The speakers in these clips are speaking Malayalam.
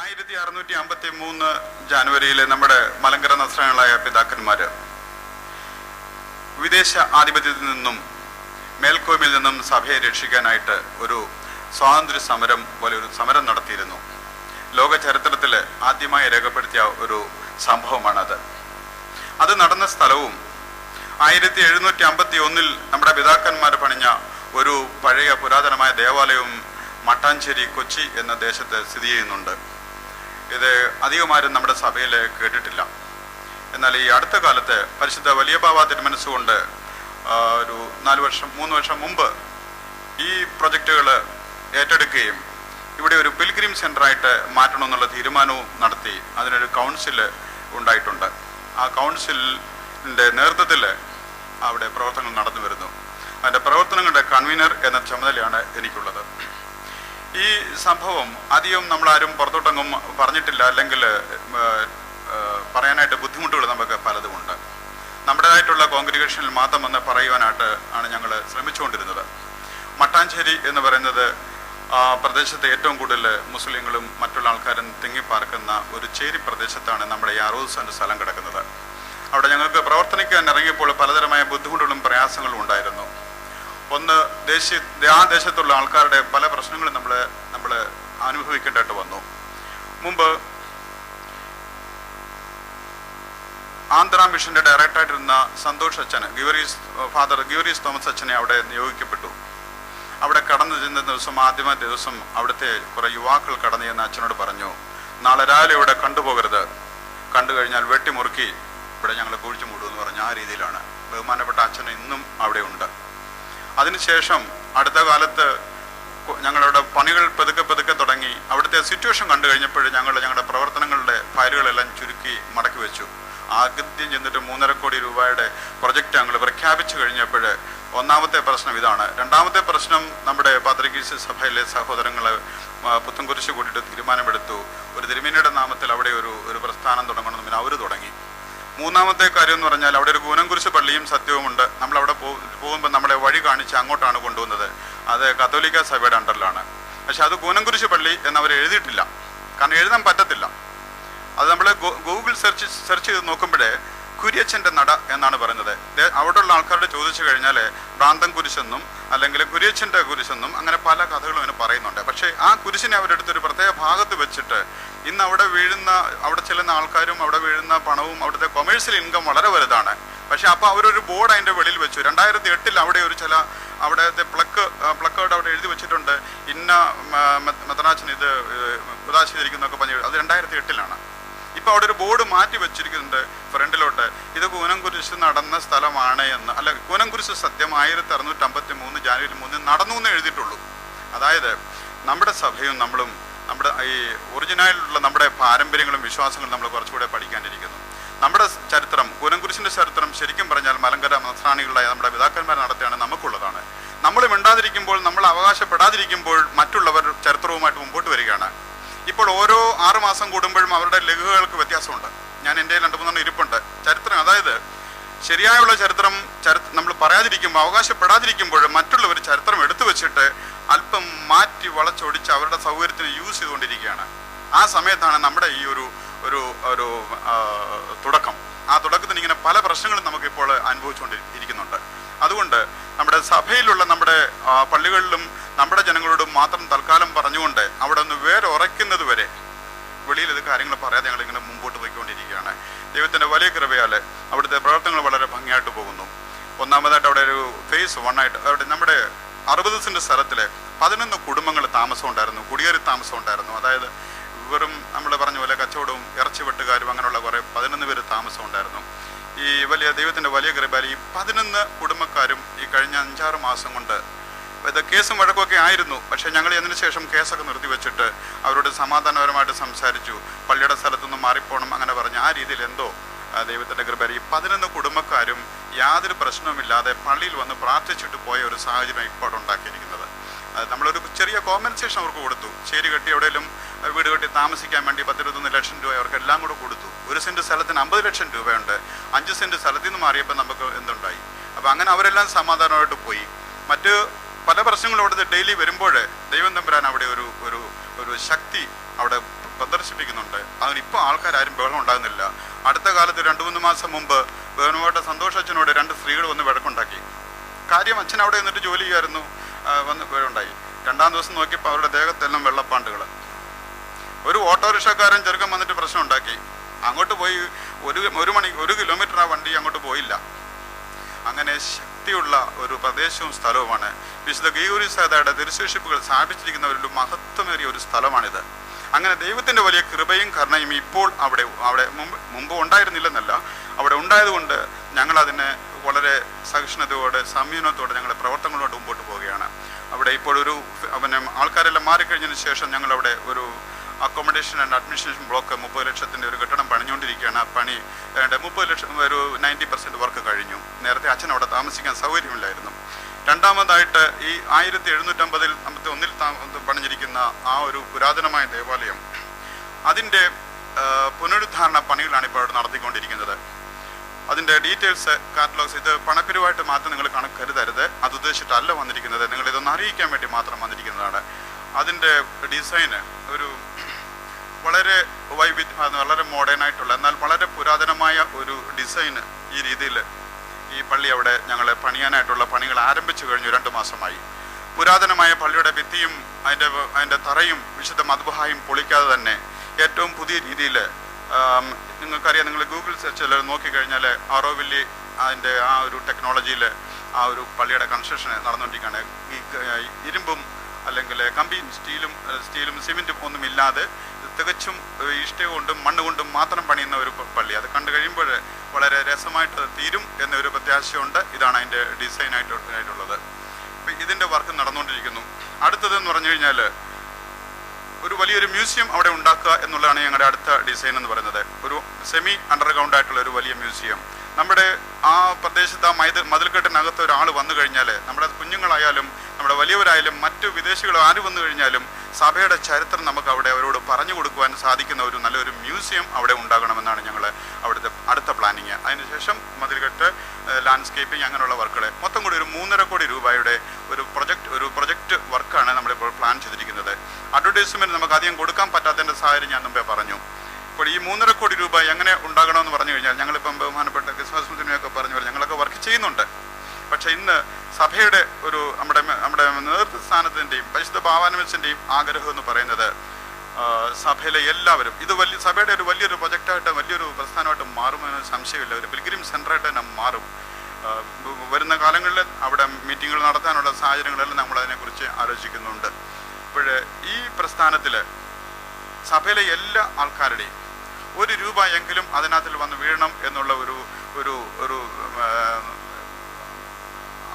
1653 ജാനുവരിയിലെ നമ്മുടെ മലങ്കര നസ്രാണികളായ പിതാക്കന്മാര് വിദേശ ആധിപത്യത്തിൽ നിന്നും മേൽക്കോയ്മയിൽ നിന്നും സഭയെ രക്ഷിക്കാനായിട്ട് ഒരു സ്വാതന്ത്ര്യ സമരം പോലെ ഒരു സമരം നടത്തിയിരുന്നു. ലോക ചരിത്രത്തിൽ ആദ്യമായി രേഖപ്പെടുത്തിയ ഒരു സംഭവമാണത്. അത് നടന്ന സ്ഥലവും 1751 നമ്മുടെ പിതാക്കന്മാർ പണിഞ്ഞ ഒരു പഴയ പുരാതനമായ ദേവാലയവും മട്ടാഞ്ചേരി, കൊച്ചി എന്ന ദേശത്ത് സ്ഥിതി ചെയ്യുന്നുണ്ട്. ഇത് അധികമാരും നമ്മുടെ സഭയിൽ കേട്ടിട്ടില്ല. എന്നാൽ ഈ അടുത്ത കാലത്ത് പരിശുദ്ധ വലിയ ബാവ തിരുമനസ്സുകൊണ്ട് ഒരു 3 വർഷം മുമ്പ് ഈ പ്രൊജക്റ്റുകൾ ഏറ്റെടുക്കുകയും ഇവിടെ ഒരു പിൽഗ്രിം സെൻ്ററായിട്ട് മാറ്റണമെന്നുള്ള തീരുമാനവും നടത്തി അതിനൊരു കൗൺസിൽ ഉണ്ടായിട്ടുണ്ട്. ആ കൗൺസിലിൻ്റെ നേതൃത്വത്തിൽ അവിടെ പ്രവർത്തനങ്ങൾ നടന്നു വരുന്നു. അതിൻ്റെ പ്രവർത്തനങ്ങളുടെ കൺവീനർ എന്ന ചുമതലയാണ് എനിക്കുള്ളത്. ഈ സംഭവം അധികം നമ്മളാരും പുറത്തോട്ടങ്ങും പറഞ്ഞിട്ടില്ല, അല്ലെങ്കിൽ പറയാനായിട്ട് ബുദ്ധിമുട്ടുകൾ നമുക്ക് പലതുമുണ്ട്. നമ്മുടേതായിട്ടുള്ള കോൺഗ്രിഗേഷനിൽ മാത്രം വന്ന് പറയുവാനായിട്ട് ആണ് ഞങ്ങൾ ശ്രമിച്ചുകൊണ്ടിരുന്നത്. മട്ടാഞ്ചേരി എന്ന് പറയുന്നത് പ്രദേശത്തെ ഏറ്റവും കൂടുതൽ മുസ്ലിങ്ങളും മറ്റുള്ള ആൾക്കാരും തിങ്ങിപ്പാർക്കുന്ന ഒരു ചേരി പ്രദേശത്താണ് നമ്മുടെ ഈ 60 സെൻറ്റ് സ്ഥലം കിടക്കുന്നത്. അവിടെ ഞങ്ങൾക്ക് പ്രവർത്തനിക്കാൻ ഇറങ്ങിയപ്പോൾ പലതരമായ ബുദ്ധിമുട്ടുകളും പ്രയാസങ്ങളും ഉണ്ടായിരുന്നു. ഒന്ന്, ആ ദേശത്തുള്ള ആൾക്കാരുടെ പല പ്രശ്നങ്ങളും നമ്മൾ അനുഭവിക്കേണ്ടതായിട്ട് വന്നു. മുമ്പ് ആന്ധ്ര മിഷന്റെ ഡയറക്ടറായിട്ടിരുന്ന സന്തോഷ് അച്ഛന്, ഫാദർ ഗിവറീസ് തോമസ് അച്ഛനെ അവിടെ നിയോഗിക്കപ്പെട്ടു. അവിടെ കടന്നു ചെന്ന ആദ്യമേ ദിവസം അവിടുത്തെ കുറെ യുവാക്കൾ കടന്നു ചെന്ന അച്ഛനോട് പറഞ്ഞു, നാളെ രാവിലെ ഇവിടെ കണ്ടുപോകരുത്, കണ്ടു കഴിഞ്ഞാൽ വെട്ടിമുറുക്കി ഇവിടെ ഞങ്ങൾ കുഴിച്ചു മൂടുമെന്ന് പറഞ്ഞു. ആ രീതിയിലാണ്. ബഹുമാനപ്പെട്ട അച്ഛൻ ഇന്നും അവിടെ ഉണ്ട്. അതിനുശേഷം അടുത്ത കാലത്ത് ഞങ്ങളുടെ പണികൾ പതുക്കെ തുടങ്ങി. അവിടുത്തെ സിറ്റുവേഷൻ കണ്ടു കഴിഞ്ഞപ്പോൾ ഞങ്ങളുടെ പ്രവർത്തനങ്ങളുടെ ഫയലുകളെല്ലാം ചുരുക്കി മടക്കി വെച്ചു. ആദ്യം ചെന്നിട്ട് 3.5 കോടി രൂപയുടെ പ്രൊജക്റ്റ് ഞങ്ങൾ പ്രഖ്യാപിച്ചു കഴിഞ്ഞപ്പോൾ ഒന്നാമത്തെ പ്രശ്നം ഇതാണ്. രണ്ടാമത്തെ പ്രശ്നം, നമ്മുടെ പാത്രികീസ് സഭയിലെ സഹോദരങ്ങൾ പുത്തൻകുരിശ് കൂട്ടിയിട്ട് തീരുമാനമെടുത്തു, ഒരു തിരുമേനിയുടെ നാമത്തിൽ അവിടെ ഒരു പ്രസ്ഥാനം തുടങ്ങണമെന്ന്. പിന്നെ അവർ തുടങ്ങി. മൂന്നാമത്തെ കാര്യം എന്ന് പറഞ്ഞാൽ അവിടെ ഒരു കൂനംകുരിശ് പള്ളിയും സത്യവുമുണ്ട്. നമ്മളവിടെ പോകുമ്പോൾ നമ്മളെ വഴി കാണിച്ച് അങ്ങോട്ടാണ് കൊണ്ടുവന്നത്. അത് കത്തോലിക്ക സഭയുടെ അണ്ടറിലാണ്. പക്ഷെ അത് കൂനംകുരിശ് പള്ളി എന്നവർ എഴുതിയിട്ടില്ല, കാരണം എഴുതാൻ പറ്റത്തില്ല. അത് നമ്മൾ ഗൂഗിൾ സെർച്ച് ചെയ്ത് നോക്കുമ്പോഴേ കുര്യച്ചൻ്റെ നട എന്നാണ് പറയുന്നത്. അവിടെയുള്ള ആൾക്കാരോട് ചോദിച്ചു കഴിഞ്ഞാൽ ഭ്രാന്തൻ കുരിശെന്നും അല്ലെങ്കിൽ കുര്യച്ചൻ്റെ കുരിശെന്നും അങ്ങനെ പല കഥകളും അതിന് പറയുന്നുണ്ട്. പക്ഷേ ആ കുരിശിനെ അവരെടുത്തൊരു പ്രത്യേക ഭാഗത്ത് വെച്ചിട്ട് ഇന്ന് അവിടെ ചെല്ലുന്ന ആൾക്കാരും അവിടെ വീഴുന്ന പണവും അവിടുത്തെ കൊമേഴ്സ്യൽ ഇൻകം വളരെ വലുതാണ്. പക്ഷെ അപ്പോൾ അവരൊരു ബോർഡ് അതിൻ്റെ വെളിയിൽ വെച്ചു. 2008 അവിടെ അവിടുത്തെ പ്ലക്കേർഡ് അവിടെ എഴുതി വെച്ചിട്ടുണ്ട്, ഇന്ന മെത്രാച്ചൻ ഇത് ഉദാശ ചെയ്തിരിക്കുന്നൊക്കെ പറഞ്ഞു. അത് 2008 ഇപ്പൊ അവിടെ ഒരു ബോർഡ് മാറ്റി വെച്ചിരിക്കുന്നുണ്ട് ഫ്രണ്ടിലോട്ട്, ഇത് കൂനംകുരിശ് നടന്ന സ്ഥലമാണ് എന്ന്. അല്ല, കൂനംകുരിശ് സത്യം 1653 ജാനുവരി 3 നടന്നു എന്ന് എഴുതിയിട്ടുള്ളൂ. അതായത് നമ്മുടെ സഭയും നമ്മളും നമ്മുടെ ഈ ഒറിജിനലായിട്ടുള്ള നമ്മുടെ പാരമ്പര്യങ്ങളും വിശ്വാസങ്ങളും നമ്മൾ കുറച്ചുകൂടെ പഠിക്കാനിരിക്കുന്നു. നമ്മുടെ ചരിത്രം, കൂനംകുരിശിന്റെ ചരിത്രം ശരിക്കും പറഞ്ഞാൽ മലങ്കര നസ്രാണികളായ നമ്മുടെ പിതാക്കന്മാർ നടത്തിയാണ് നമുക്കുള്ളതാണ്. നമ്മൾ മിണ്ടാതിരിക്കുമ്പോൾ, നമ്മൾ അവകാശപ്പെടാതിരിക്കുമ്പോൾ മറ്റുള്ളവർ ചരിത്രവുമായിട്ട് മുമ്പോട്ട് വരികയാണ്. ഇപ്പോൾ ഓരോ 6 മാസം കൂടുമ്പോഴും അവരുടെ ലഘുകൾക്ക് വ്യത്യാസമുണ്ട്. ഞാൻ എൻ്റെ 2-3 ഇരിപ്പുണ്ട്. ചരിത്രം, അതായത് ശരിയായുള്ള ചരിത്രം നമ്മൾ പറയാതിരിക്കുമ്പോൾ, അവകാശപ്പെടാതിരിക്കുമ്പോൾ മറ്റുള്ളവർ ചരിത്രം എടുത്തു വെച്ചിട്ട് അല്പം മാറ്റി വളച്ചൊടിച്ച് അവരുടെ സൗകര്യത്തിന് യൂസ് ചെയ്തുകൊണ്ടിരിക്കുകയാണ്. ആ സമയത്താണ് നമ്മുടെ ഈ ഒരു തുടക്കം. ആ തുടക്കത്തിന് ഇങ്ങനെ പല പ്രശ്നങ്ങളും നമുക്കിപ്പോൾ അനുഭവിച്ചുകൊണ്ടിരിക്കുന്നുണ്ട്. അതുകൊണ്ട് നമ്മുടെ സഭയിലുള്ള നമ്മുടെ പള്ളികളിലും നമ്മുടെ ജനങ്ങളോടും മാത്രം തൽക്കാലം പറഞ്ഞുകൊണ്ട് അവിടെ ഒന്ന് വേറെ ഉറയ്ക്കുന്നത് വരെ വെളിയിൽ ഇത് കാര്യങ്ങൾ പറയാതെ ഞങ്ങളിങ്ങനെ മുമ്പോട്ട് പോയിക്കൊണ്ടിരിക്കുകയാണ്. ദൈവത്തിൻ്റെ വലിയ കൃപയാൽ അവിടുത്തെ പ്രവർത്തനങ്ങൾ വളരെ ഭംഗിയായിട്ട് പോകുന്നു. ഒന്നാമതായിട്ട് അവിടെ ഒരു ഫേസ് 1 ആയിട്ട് അവിടെ നമ്മുടെ 60 സെൻറ്റ് സ്ഥലത്തിൽ 11 കുടുംബങ്ങൾ താമസം ഉണ്ടായിരുന്നു, കുടിയേറി താമസം ഉണ്ടായിരുന്നു. അതായത് വെറും നമ്മൾ പറഞ്ഞ പോലെ കച്ചവടവും ഇറച്ചി വെട്ടുകാരും അങ്ങനെയുള്ള കുറേ 11 പേര് താമസം ഉണ്ടായിരുന്നു. ഈ ദൈവത്തിൻ്റെ വലിയ കൃപയാൽ ഈ 11 കുടുംബക്കാരും ഈ കഴിഞ്ഞ 5-6 മാസം കൊണ്ട് ഇത് കേസും വഴക്കൊക്കെ ആയിരുന്നു. പക്ഷേ ഞങ്ങൾ അതിന് ശേഷം കേസൊക്കെ നിർത്തിവെച്ചിട്ട് അവരോട് സമാധാനപരമായിട്ട് സംസാരിച്ചു. പള്ളിയുടെ സ്ഥലത്തുനിന്ന് മാറിപ്പോണം അങ്ങനെ പറഞ്ഞ് ആ രീതിയിൽ എന്തോ ദൈവത്തിൻ്റെ കൃപ ഈ 11 കുടുംബക്കാരും യാതൊരു പ്രശ്നവുമില്ലാതെ പള്ളിയിൽ വന്ന് പ്രാർത്ഥിച്ചിട്ട് പോയ ഒരു സാഹചര്യം ഇപ്പോൾ ഉണ്ടാക്കിയിരിക്കുന്നത്. നമ്മളൊരു ചെറിയ കോമ്പൻസേഷൻ അവർക്ക് കൊടുത്തു. ശരി കെട്ടി എവിടെയെങ്കിലും വീട് കെട്ടി താമസിക്കാൻ വേണ്ടി 10-21 ലക്ഷം രൂപ അവർക്ക് എല്ലാം കൂടെ കൊടുത്തു. 1 സെൻറ്റ് സ്ഥലത്തിന് 50 ലക്ഷം രൂപയുണ്ട്. 5 സെൻറ്റ് സ്ഥലത്തിൽ നിന്ന് മാറിയപ്പോൾ നമുക്ക് എന്തുണ്ടായി? അപ്പോൾ അങ്ങനെ അവരെല്ലാം സമാധാനമായിട്ട് പോയി. മറ്റ് പല പ്രശ്നങ്ങളും അവിടുത്തെ ഡെയിലി വരുമ്പോൾ ദൈവം തമ്പുരാൻ അവിടെ ഒരു ശക്തി അവിടെ പ്രദർശിപ്പിക്കുന്നുണ്ട്. അതിനിപ്പോൾ ആൾക്കാരും ബഹളം ഉണ്ടാകുന്നില്ല. അടുത്ത കാലത്ത് 2-3 മാസം മുമ്പ് ബഹുമാനപ്പെട്ട സന്തോഷ് അച്ഛനോട് 2 സ്ത്രീകൾ വന്ന് വഴക്കുണ്ടാക്കി. കാര്യം അച്ഛൻ അവിടെ നിന്നിട്ട് ജോലി ചെയ്യായിരുന്നു, വന്ന് ഉണ്ടായി. 2-ാം ദിവസം നോക്കിയപ്പോൾ അവരുടെ ദേഹത്തെല്ലാം വെള്ളപ്പാണ്ടുകൾ. ഒരു ഓട്ടോറിക്ഷക്കാരൻ ചെറുക്കൻ വന്നിട്ട് പ്രശ്നം ഉണ്ടാക്കി. അങ്ങോട്ട് പോയി 1 കിലോമീറ്റർ ആ വണ്ടി അങ്ങോട്ട് പോയില്ല. അങ്ങനെ ശക്തിയുള്ള ഒരു പ്രദേശവും സ്ഥലവുമാണ് വിശുദ്ധ ഗീവർഗീസ് സഹോദരരുടെ തിരുശേഷിപ്പുകൾ സ്ഥാപിച്ചിരിക്കുന്ന ഒരു മഹത്വമേറിയ ഒരു സ്ഥലമാണിത്. അങ്ങനെ ദൈവത്തിൻ്റെ വലിയ കൃപയും കരുണയും ഇപ്പോൾ അവിടെ മുമ്പ് ഉണ്ടായിരുന്നില്ലെന്നല്ല, അവിടെ ഉണ്ടായതുകൊണ്ട് ഞങ്ങളതിനെ വളരെ സഹിഷ്ണുതയോടെ സംയമനത്തോടെ ഞങ്ങളുടെ പ്രവർത്തനങ്ങളോട് മുമ്പോട്ട് പോവുകയാണ്. അവിടെ ഇപ്പോൾ ആൾക്കാരെല്ലാം മാറിക്കഴിഞ്ഞതിന് ശേഷം ഞങ്ങളവിടെ ഒരു അക്കോമഡേഷൻ ആൻഡ് അഡ്മിനിസ്ട്രേഷൻ ബ്ലോക്ക് 30 ലക്ഷത്തിൻ്റെ ഒരു കെട്ടിടം പണിഞ്ഞുകൊണ്ടിരിക്കുകയാണ്. പണി 30 ലക്ഷം, ഒരു 90% വർക്ക് കഴിഞ്ഞു. നേരത്തെ അച്ഛൻ അവിടെ താമസിക്കാൻ സൗകര്യമില്ലായിരുന്നു. രണ്ടാമതായിട്ട് ഈ 1751 പണിഞ്ഞിരിക്കുന്ന ആ ഒരു പുരാതനമായ ദേവാലയം, അതിൻ്റെ പുനരുദ്ധാരണ പണികളാണ് ഇപ്പോൾ അവിടെ നടത്തിക്കൊണ്ടിരിക്കുന്നത്. അതിൻ്റെ ഡീറ്റെയിൽസ്, കാറ്റലോഗ്സ്, ഇത് പണപ്പിരിവായിട്ട് മാത്രം നിങ്ങൾ കരുതരുത്. അത് ഉദ്ദേശിച്ചിട്ടല്ല വന്നിരിക്കുന്നത്, നിങ്ങളിതൊന്ന് അറിയിക്കാൻ വേണ്ടി മാത്രം വന്നിരിക്കുന്നതാണ്. അതിൻ്റെ ഡിസൈന് ഒരു വളരെ വളരെ മോഡേൺ ആയിട്ടുള്ള എന്നാൽ വളരെ പുരാതനമായ ഒരു ഡിസൈന് ഈ രീതിയിൽ ഈ പള്ളി അവിടെ ഞങ്ങൾ പണിയാനായിട്ടുള്ള പണികൾ ആരംഭിച്ചു കഴിഞ്ഞു. 2 മാസമായി. പുരാതനമായ പള്ളിയുടെ ഭിത്തിയും അതിൻ്റെ തറയും വിശുദ്ധ മദ്ബഹായും പൊളിക്കാതെ തന്നെ ഏറ്റവും പുതിയ രീതിയിൽ, നിങ്ങൾക്കറിയാം, നിങ്ങൾ ഗൂഗിൾ സെർച്ചിൽ നോക്കിക്കഴിഞ്ഞാൽ ആറോവില്ലി അതിൻ്റെ ആ ഒരു ടെക്നോളജിയിൽ ആ ഒരു പള്ളിയുടെ കൺസ്ട്രക്ഷൻ നടന്നുകൊണ്ടിരിക്കുകയാണ്. ഈ ഇരുമ്പും അല്ലെങ്കിൽ കമ്പിയും സ്റ്റീലും സിമെൻറ്റും ഒന്നും ഇല്ലാതെ തികച്ചും ഇഷ്ടി കൊണ്ടും മണ്ണ് കൊണ്ടും മാത്രം പണിയുന്ന ഒരു പള്ളി. അത് കണ്ടു കഴിയുമ്പോൾ വളരെ രസമായിട്ട് തീരും എന്നൊരു പ്രത്യാശയുണ്ട്. ഇതാണ് അതിൻ്റെ ഡിസൈനായിട്ടുള്ളത്. അപ്പം ഇതിൻ്റെ വർക്ക് നടന്നുകൊണ്ടിരിക്കുന്നു. അടുത്തതെന്ന് പറഞ്ഞു കഴിഞ്ഞാൽ ഒരു വലിയൊരു മ്യൂസിയം അവിടെ ഉണ്ടാക്കുക എന്നുള്ളതാണ് ഞങ്ങളുടെ അടുത്ത ഡിസൈൻ എന്ന് പറയുന്നത്. ഒരു സെമി അണ്ടർഗ്രൗണ്ട് ആയിട്ടുള്ള ഒരു വലിയ മ്യൂസിയം. നമ്മുടെ ആ പ്രദേശത്ത് ആ മതിൽക്കെട്ടിനകത്ത് ഒരാൾ വന്നു കഴിഞ്ഞാൽ, നമ്മുടെ കുഞ്ഞുങ്ങളായാലും നമ്മുടെ വലിയവരായാലും മറ്റു വിദേശികൾ ആര് വന്നു കഴിഞ്ഞാലും സഭയുടെ ചരിത്രം നമുക്ക് അവിടെ അവരോട് പറഞ്ഞു കൊടുക്കുവാൻ സാധിക്കുന്ന ഒരു നല്ലൊരു മ്യൂസിയം അവിടെ ഉണ്ടാകണമെന്നാണ് ഞങ്ങൾ അവിടുത്തെ അടുത്ത പ്ലാനിങ്. അതിനുശേഷം മതിൽക്കെട്ട്, ലാൻഡ്സ്കേപ്പിംഗ്, അങ്ങനെയുള്ള വർക്കുകൾ മൊത്തം കൂടി ഒരു 3.5 കോടി രൂപയുടെ ഒരു പ്രൊജക്റ്റ് വർക്കാണ് നമ്മളിപ്പോൾ പ്ലാൻ ചെയ്തിരിക്കുന്നത്. അഡ്വർടൈസ്മെൻറ്റ് നമുക്ക് അധികം കൊടുക്കാൻ പറ്റാത്തതിൻ്റെ സാഹചര്യം ഞാൻ മുമ്പേ പറഞ്ഞു. ഇപ്പോൾ ഈ 3.5 കോടി രൂപ എങ്ങനെ ഉണ്ടാകണമെന്ന് പറഞ്ഞു കഴിഞ്ഞാൽ, ഞങ്ങളിപ്പം ബഹുമാനപ്പെട്ട ക്രിസ്മസിനെയൊക്കെ പറഞ്ഞു ഞങ്ങളൊക്കെ വർക്ക് ചെയ്യുന്നുണ്ട്. പക്ഷേ ഇന്ന് സഭയുടെ ഒരു നമ്മുടെ നേതൃസ്ഥാനത്തിൻ്റെയും പരിശുദ്ധ ഭാവാനുമസിൻ്റെയും ആഗ്രഹം എന്ന് പറയുന്നത് സഭയിലെ എല്ലാവരും ഇത് സഭയുടെ ഒരു വലിയൊരു പ്രൊജക്റ്റായിട്ട് വലിയൊരു പ്രസ്ഥാനമായിട്ട് മാറുമെന്ന് സംശയമില്ല. ഒരു പിൽഗ്രിം സെൻ്ററായിട്ട് തന്നെ മാറും. വരുന്ന കാലങ്ങളിൽ അവിടെ മീറ്റിങ്ങുകൾ നടത്താനുള്ള സാഹചര്യങ്ങളെല്ലാം നമ്മളതിനെക്കുറിച്ച് ആലോചിക്കുന്നുണ്ട്. അപ്പോൾ ഈ പ്രസ്ഥാനത്തിൽ സഭയിലെ എല്ലാ ആൾക്കാരുടെയും 1 രൂപ എങ്കിലും അതിനകത്തിൽ വന്ന് വീഴണം എന്നുള്ള ഒരു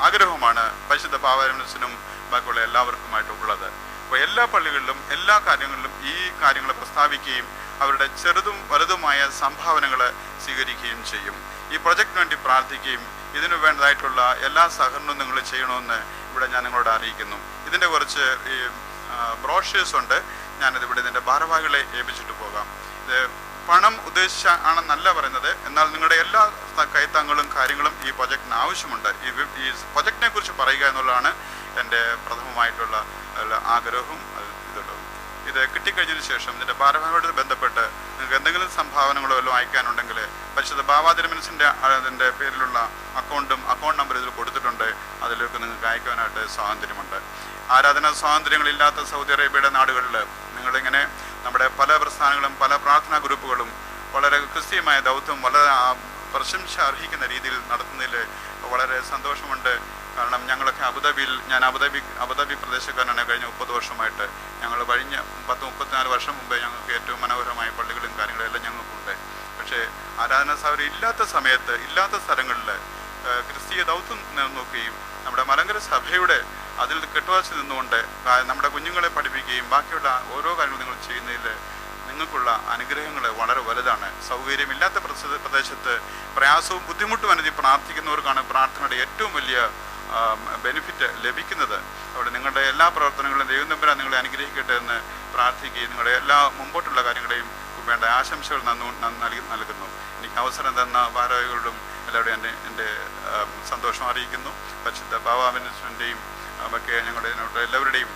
ആഗ്രഹമാണ് പരിശുദ്ധ ഭാവാനുമസിനും ബാക്കിയുള്ള എല്ലാവർക്കുമായിട്ടുള്ളത്. അപ്പോൾ എല്ലാ പള്ളികളിലും എല്ലാ കാര്യങ്ങളിലും ഈ കാര്യങ്ങൾ പ്രസ്താവിക്കുകയും അവരുടെ ചെറുതും വലുതുമായ സംഭാവനകൾ സ്വീകരിക്കുകയും ചെയ്യും. ഈ പ്രൊജക്റ്റിന് വേണ്ടി പ്രാർത്ഥിക്കുകയും ഇതിനു വേണ്ടതായിട്ടുള്ള എല്ലാ സഹകരണവും നിങ്ങൾ ചെയ്യണമെന്ന് ഇവിടെ ഞാൻ നിങ്ങളോട് അറിയിക്കുന്നു. ഇതിൻ്റെ കുറച്ച് ഈ ബ്രോഷേഴ്സ് ഉണ്ട്. ഞാനിതിവിടെ ഇതിൻ്റെ ഭാരവാഹികളെ ഏൽപ്പിച്ചിട്ട് പോകാം. ഇത് പണം ഉദ്ദേശിച്ച ആണെന്നല്ല പറയുന്നത്, എന്നാൽ നിങ്ങളുടെ എല്ലാ കൈത്താങ്ങളും കാര്യങ്ങളും ഈ പ്രൊജക്റ്റിന് ആവശ്യമുണ്ട്. ഈ പ്രൊജക്റ്റിനെ കുറിച്ച് പറയുക എന്നുള്ളതാണ് എൻ്റെ പ്രഥമമായിട്ടുള്ള ആഗ്രഹവും ഇതുള്ളതും. ഇത് കിട്ടിക്കഴിഞ്ഞതിന് ശേഷം ഇതിൻ്റെ ഭാരവാഹികളോട് ബന്ധപ്പെട്ട് നിങ്ങൾക്ക് എന്തെങ്കിലും സംഭാവനകളോ എല്ലാം അയക്കാനുണ്ടെങ്കിൽ പരിശുദ്ധ ഭാവാതിരുമനസിൻ്റെ അതിൻ്റെ പേരിലുള്ള അക്കൗണ്ട് നമ്പർ ഇതിൽ കൊടുത്തിട്ടുണ്ട്. അതിലേക്ക് നിങ്ങൾക്ക് അയക്കാനായിട്ട് സ്വാതന്ത്ര്യമുണ്ട്. ആരാധനാ സ്വാതന്ത്ര്യങ്ങളില്ലാത്ത സൗദി അറേബ്യയുടെ നാടുകളിൽ നിങ്ങളിങ്ങനെ നമ്മുടെ പല പ്രസ്ഥാനങ്ങളും പല പ്രാർത്ഥനാ ഗ്രൂപ്പുകളും വളരെ ക്രിസ്തീയമായ ദൗത്യം വളരെ പ്രശംസ അർഹിക്കുന്ന രീതിയിൽ നടത്തുന്നതിൽ വളരെ സന്തോഷമുണ്ട്. കാരണം ഞങ്ങളൊക്കെ ഞാൻ അബുദാബി പ്രദേശക്കാരനാണ്. കഴിഞ്ഞ 30 വർഷമായിട്ട് ഞങ്ങൾ കഴിഞ്ഞ 30-34 വർഷം മുമ്പേ ഞങ്ങൾക്ക് ഏറ്റവും മനോഹരമായ പള്ളികളും കാര്യങ്ങളും എല്ലാം ഞങ്ങൾക്കുണ്ട്. പക്ഷേ ആരാധനാ സൗകര്യം ഇല്ലാത്ത സമയത്ത് ഇല്ലാത്ത സ്ഥലങ്ങളിൽ ക്രിസ്തീയ ദൗത്യം നോക്കുകയും നമ്മുടെ മലങ്കര സഭയുടെ അതിൽ കെട്ടുവാച്ച് നിന്നുകൊണ്ട് നമ്മുടെ കുഞ്ഞുങ്ങളെ പഠിപ്പിക്കുകയും ബാക്കിയുള്ള ഓരോ കാര്യങ്ങളും നിങ്ങൾ ചെയ്യുന്നതിൽ നിങ്ങൾക്കുള്ള അനുഗ്രഹങ്ങൾ വളരെ വലുതാണ്. സൗകര്യമില്ലാത്ത പ്രദേശത്ത് പ്രയാസവും ബുദ്ധിമുട്ടും അനുഭവി പ്രാർത്ഥിക്കുന്നവർക്കാണ് പ്രാർത്ഥനയുടെ ഏറ്റവും വലിയ ബെനിഫിറ്റ് ലഭിക്കുന്നത്. അവിടെ നിങ്ങളുടെ എല്ലാ പ്രവർത്തനങ്ങളും ദൈവം തമ്പുരാൻ നിങ്ങളെ അനുഗ്രഹിക്കട്ടെ എന്ന് പ്രാർത്ഥിക്കുകയും നിങ്ങളുടെ എല്ലാ മുമ്പോട്ടുള്ള കാര്യങ്ങളെയും വേണ്ട ആശംസകൾ നൽകുന്നു. എനിക്ക് അവസരം തന്ന ഭാരവാഹികളോടും എല്ലാവരുടെയും എൻ്റെ സന്തോഷം അറിയിക്കുന്നു. പരിശുദ്ധ ഭാവാനുമസിൻ്റെയും ഒക്കെ ഞങ്ങളുടെ എല്ലാവരുടെയും